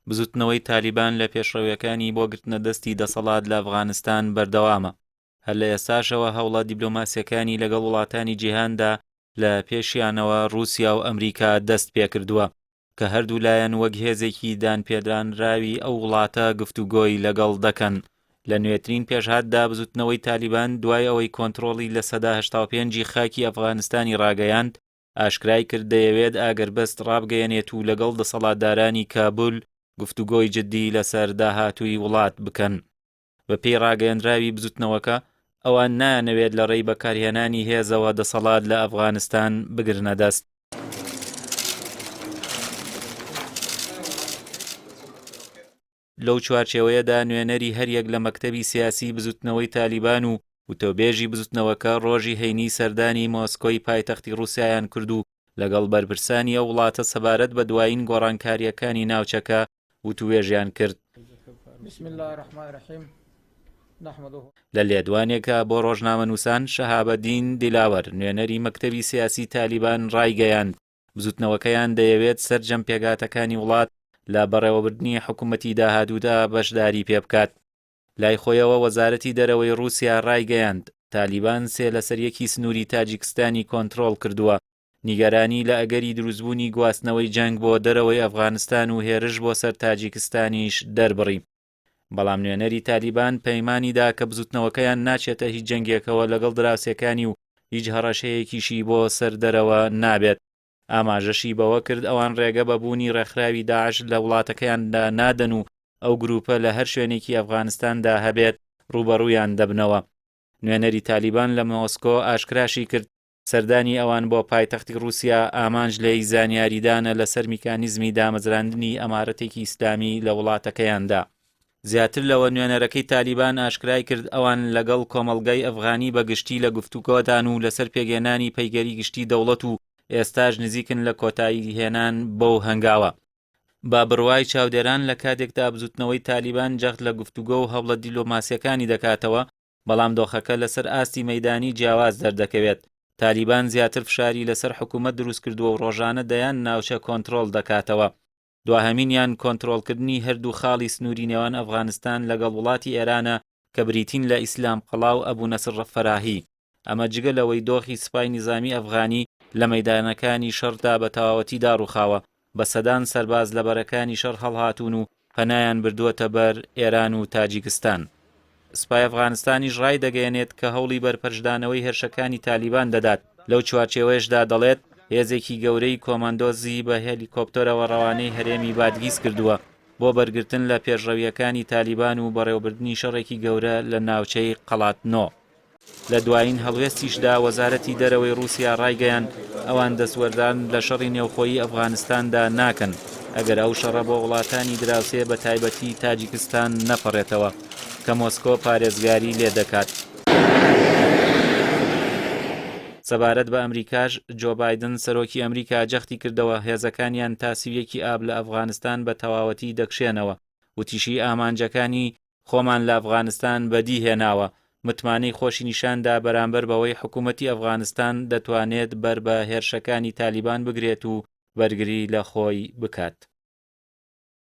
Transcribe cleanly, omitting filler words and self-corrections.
بزوتنەوەی تالیبان لە پێشڕەویەکانی بۆ گرتنە دەستی دەسەڵات لە ئەفغانستان بەردەوامە. هەر لە ئێستاشەوە هەوڵە دیبلۆماسیەکانی لەگەڵ وڵاتانی جیهاندا لە پێشیانەوە رووسیا و ئەمریکا دەست پێکردووە کە هەردوو لایەن وەک هێزێکی دانپێدرانراوی ئەو وڵاتە گفتوگۆی لەگەڵ دەکەن. لە نوێترین پێشهاتدا بزوتنەوەی تالیبان دوای ئەوەی کۆنتڕۆڵی لە سەدا 85 خاکی ئەفغانستانی ڕاگەیاند ئاشکرای کرد دەیەوێت ئاگربەست ڕابگەیەنێت و لەگەڵ دەسەڵاتدارانی کابول گفتوگۆی جددی لەسەر داهاتووی وڵات بکەن. بە پێی ڕاگەیەندراوی بزوتنەوەکە ئەوان نانەوێت لە ڕێی بەکارهێنانی هێزەوە دەسەڵات لە ئەفغانستان بگرنە دەست. لەو چوارچێوەیەدا نوێنەری هەریەک لە مەکتەبی سیاسی بزوتنەوەی تالیبان و وتۆبێژی بزوتنەوەکە ڕۆژی هەینی سەردانی مۆسکۆی پایتەختی رووسیایان کرد و لەگەڵ بەرپرسانی ئەو وڵاتە سەبارەت بە دوایین گۆڕانکاریەکانی ناوچەکە وتوێژیان کرد. لە لێدوانێکە بۆ ڕۆژنامەنووسان شەهابەدین دیلاوەر نوێنەری مەکتەبی سیاسی تالیبان ڕایگەیاند بزوتنەوەکەیان دەیەوێت سەرجەم پێگاتەکانی وڵات لە بەڕێوەبردنی حکوومەتی داهاتوودا بەشداری پێ بکات. لای خۆیەوە وەزارەتی دەرەوەی رووسیا ڕایگەیاند تالیبان سێ لەسەر یەکی سنووری تاجیکستانی کۆنتڕۆڵ کردووە. نیگەرانی لە ئەگەری دروستبوونی گواستنەوەی جەنگ بۆ دەرەوەی ئەفغانستان و هێرش بۆ سەر تاجیکستانیش دەربڕی. بەڵام نوێنەری تالیبان پەیمانیدا کە بزوتنەوەکەیان ناچێتە هیچ جەنگێکەوە لەگەڵ دراوسەکانی و هیچ هەڕەشەیەکیشی بۆ سەردەرەوە نابێت. ئاماژەشی بەوە کرد ئەوان ڕێگە بەبوونی ڕێکخراوی داعش لە وڵاتەکەیاندا نادەن و ئەو گروپە لە هەر شوێنێکی ئەفغانستاندا هەبێت ڕوبەڕوویان دەبنەوە. نوێنەری تالیبان لە مۆسکۆ ئاشکراشی کرد سەردانی ئەوان بۆ پایتەختی رووسیا ئامانج لێی زانیاریدانە لەسەر میکانیزمی دامەزراندنی ئەمارەتێکی ئیسلامی لە وڵاتەکەیاندا. زیاتر لەوە نوێنەرەکەی تالیبان ئاشکرای کرد ئەوان لەگەڵ کۆمەڵگەی ئەفغانی بەگشتی لە گفتوگۆدان و لەسەر پێگەێنانی پەیگەری گشتی دەوڵەت و ئێستاش نزیکن لە کۆتایی هێنان بەو هەنگاوە. با بڕوای چاودێران لە کاتێکدا بزوتنەوەی تالیبان جەخت لە گفتوگۆ و هەوڵە دیلۆماسیەکانی دەکاتەوە بەڵام دۆخەکە لەسەر ئاستی مەیدانی جیاواز دەردەکەوێت. تالیبان زیاتر فشاری لەسەر حکوومەت دروست کردووە و ڕۆژانە دەیان ناوچە کۆنتڕۆڵ دەکاتەوە. دواهەمینیان کۆنتڕۆڵکردنی هەردوو خاڵی سنووری نێوان ئەفغانستان لەگەڵ وڵاتی ئێرانە کە بریتین لە ئیسلام قەڵاو ئەبوو نەسر فەراهی. ئەمە جگە لەوەی دۆخی سوپای نظامی ئەفغانی لە مەیدانەکانی شەڕدا بە تەواوەتی داڕوخاوە بە سەدان سەرباز لە بەرەکانی شەڕ هەڵهاتوون و پەنایان بردووەتە بەر ئێران و تاجیکستان. سوپای ئەفغانستانیش ڕای دەگەیەنێت کە هەوڵی بەرپەرشدانەوەی هێرشەکانی تالیبان دەدات. لەو چوارچێوەیەشدا دەڵێت هێزێکی گەورەی کۆماندۆزی بە هێلیکۆپتەرەوە ڕەوانەی هەرێمی بادگیز کردووە بۆ بەرگرتن لە پێشڕەویەکانی تالیبان و بەڕێوەبردننی شەڕێکی گەورە لە ناوچەی قەڵاتنۆ. لە دوایین هەڵوێستیشدا وەزارەتی دەرەوەی رووسیا ڕایگەیان ئەوان دەسوەردان لە شەڕی نێوخۆیی ئەفغانستاندا ناکەن ئەگەر ئەو شەڕە بۆ وڵاتانی دراوسێ بە تایبەتی تاجیکستان نەپەڕێتەوە کە مۆسکۆ پارێزگاری لێ دەکات. سەبارەت بە ئەمریکاش جۆ بایدن سەرۆکی ئەمریکا جەختی کردەوە هێزەکانیان تاسیویەکی ئاب لە ئەفغانستان بە تەواوەتی دەکشێنەوە. وتیشی ئامانجەکانی خۆمان لە ئەفغانستان بەدی هێناوە. متمانەی خۆشی نیشاندا بەرامبەر بەوەی حکوومەتی ئەفغانستان دەتوانێت بەر بە هێرشەکانی تالیبان بگرێت و بەرگری لە خۆی بکات.